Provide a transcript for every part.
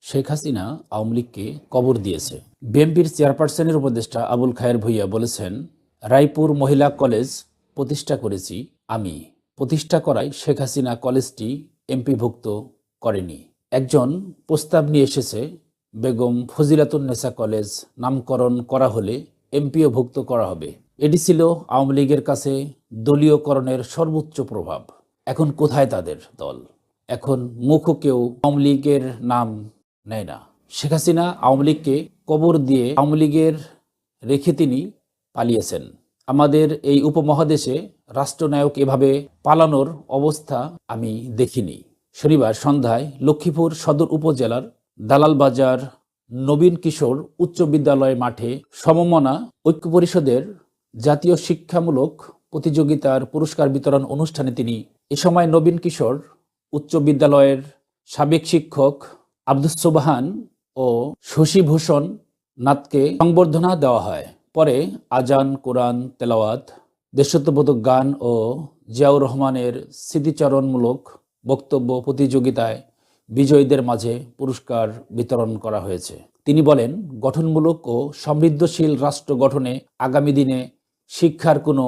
শেখ হাসিনা আওয়ামী লীগকে কবর দিয়েছে। বিএনপির চেয়ারপারসনের উপদেষ্টা আবুল খায়ের ভূঁইয়া বলেছেন, রায়পুর মহিলা কলেজ প্রতিষ্ঠা করেছি আমি। প্রতিষ্ঠা করায় শেখ হাসিনা কলেজটি এমপিভুক্ত করেনি। একজন প্রস্তাব নিয়ে এসেছে, বেগম ফজিলাতুন্নেসা কলেজ নামকরণ করা হলে এমপিও ভুক্ত করা হবে। এটি ছিল আওয়ামী লীগের কাছে দলীয়করণের সর্বোচ্চ প্রভাব। এখন কোথায় তাদের দল? এখন মুখও কেউ আওয়ামী লীগের নাম নেয় না। শেখ হাসিনা আওয়ামী লীগকে কবর দিয়ে আওয়ামী লীগের রেখে তিনি পালিয়েছেন। আমাদের এই উপমহাদেশে রাষ্ট্রনায়ক এভাবে পালানোর অবস্থা আমি দেখিনি। শনিবার সন্ধ্যায় লক্ষ্মীপুর সদর উপজেলার দালালবাজার নবীন কিশোর উচ্চ বিদ্যালয় মাঠে সমমনা ঐক্য পরিষদের জাতীয় শিক্ষামূলক প্রতিযোগিতার পুরস্কার বিতরণ অনুষ্ঠানে তিনি এ সময় নবীন কিশোর উচ্চ বিদ্যালয়ের সাবেক শিক্ষক আব্দুস সুবহান ও শশীভূষণ নাথকে সংবর্ধনা দেওয়া হয়। পরে আজান, কোরআন তেলাওয়াত, দেশাত্মবোধক গান ও জিয়াউর রহমানের স্মৃতিচারণমূলক বক্তব্য প্রতিযোগিতায় বিজয়ীদের মাঝে পুরস্কার বিতরণ করা হয়েছে। তিনি বলেন, গঠনমূলক ও সমৃদ্ধশীল রাষ্ট্র গঠনে আগামী দিনে শিক্ষার কোনো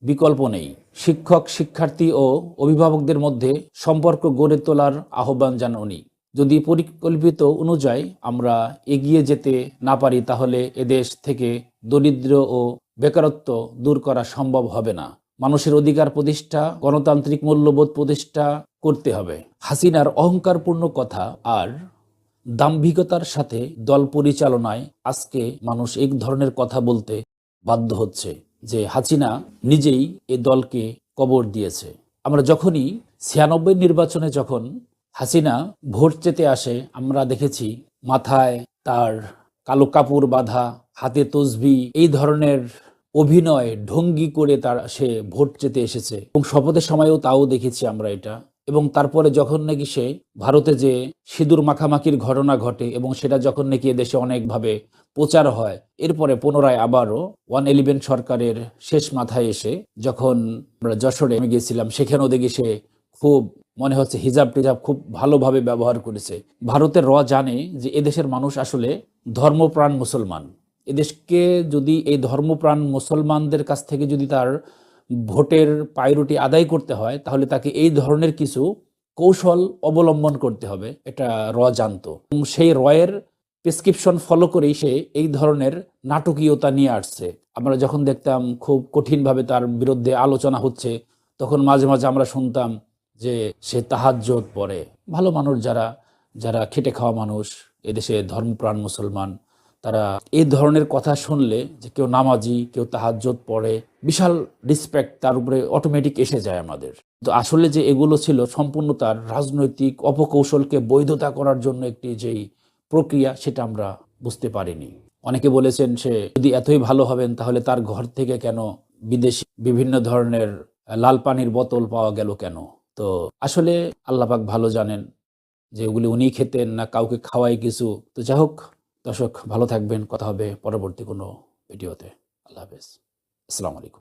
বিকল্প নেই। শিক্ষক, শিক্ষার্থী ও অভিভাবকদের মধ্যে সম্পর্ক গড়ে তোলার আহ্বান জানান উনি। যদি পরিকল্পিত অনুযায়ী আমরা এগিয়ে যেতে না পারি, তাহলে এদেশ থেকে দরিদ্র ও বেকারত্ব দূর করা সম্ভব হবে না। মানুষের অধিকার প্রতিষ্ঠা, গণতান্ত্রিক মূল্যবোধ প্রতিষ্ঠা করতে হবে। হাসিনার অহংকারপূর্ণ কথা আর দাম্ভিকতার সাথে দল পরিচালনায় আজকে মানুষ এই ধরনের কথা বলতে বাধ্য হচ্ছে যে হাসিনা নিজেই এ দলকে কবর দিয়েছে। আমরা যখনই ৯৬ নির্বাচনে যখন হাসিনা ভোট চেতে আসে, আমরা দেখেছি মাথায় তার কালো কাপড় বাঁধা, হাতে তসবি, এই ধরনের অভিনয় ঢঙ্গি করে সে ভোট চেতে এসেছে এবং শপথের সময়ও তাও দেখেছি আমরা এটা। এবং তারপরে যখন নাকি সে ভারতে যে সিঁদুর মাখামাখির ঘটনা ঘটে এবং সেটা যখন নাকি এদেশে অনেকভাবে প্রচার হয়, এরপরে পুনরায় আবারও 111 সরকারের শেষ মাথায় এসে যখন আমরা যশোরে গিয়েছিলাম, সেখানেও দেখি সে খুব মনে হচ্ছে হিজাব টিজাব খুব ভালোভাবে ব্যবহার করেছে। ভারতের জানে যে এদেশের মানুষ আসলে ধর্মপ্রাণ মুসলমান। এদেশকে যদি এই ধর্মপ্রাণ মুসলমানদের কাছ থেকে যদি তার ভোটের পায়রুটি আদায় করতে হয়, তাহলে তাকে এই ধরনের কিছু কৌশল অবলম্বন করতে হবে, এটা জানতো। সেই এর প্রেসক্রিপশন ফলো করেই সে এই ধরনের নাটকীয়তা নিয়ে আসছে। আমরা যখন দেখতাম খুব কঠিনভাবে তার বিরুদ্ধে আলোচনা হচ্ছে, তখন মাঝে মাঝে আমরা শুনতাম যে সে তাহাজ্জুদ পড়ে। ভালো মানুষ, যারা যারা খেটে খাওয়া মানুষ, এদেশে ধর্মপ্রাণ মুসলমান, তারা এই ধরনের কথা শুনলে যে কেউ নামাজি, কেউ তাহাজ্জুদ পড়ে, বিশাল রিসপেক্ট তার উপরে অটোমেটিক এসে যায় আমাদের। তো আসলে যে এগুলো ছিল সম্পূর্ণ তার রাজনৈতিক অপকৌশলকে বৈধতা করার জন্য একটি যেই প্রক্রিয়া, সেটা আমরা বুঝতে পারিনি। অনেকে বলেছেন সে যদি এতই ভালো হবেন, তাহলে তার ঘর থেকে কেন বিদেশি বিভিন্ন ধরনের লাল পানির বোতল পাওয়া গেল কেন? তো আসলে আল্লাহ পাক ভালো জানেন যে ওগুলি উনি খেতেন না কাউকে খাওয়াই কিছু। তো যাই হোক, দর্শক ভালো থাকবেন, কথা হবে পরবর্তী কোনো ভিডিওতে। আল্লাহ হাফেজ, আসসালামু আলাইকুম।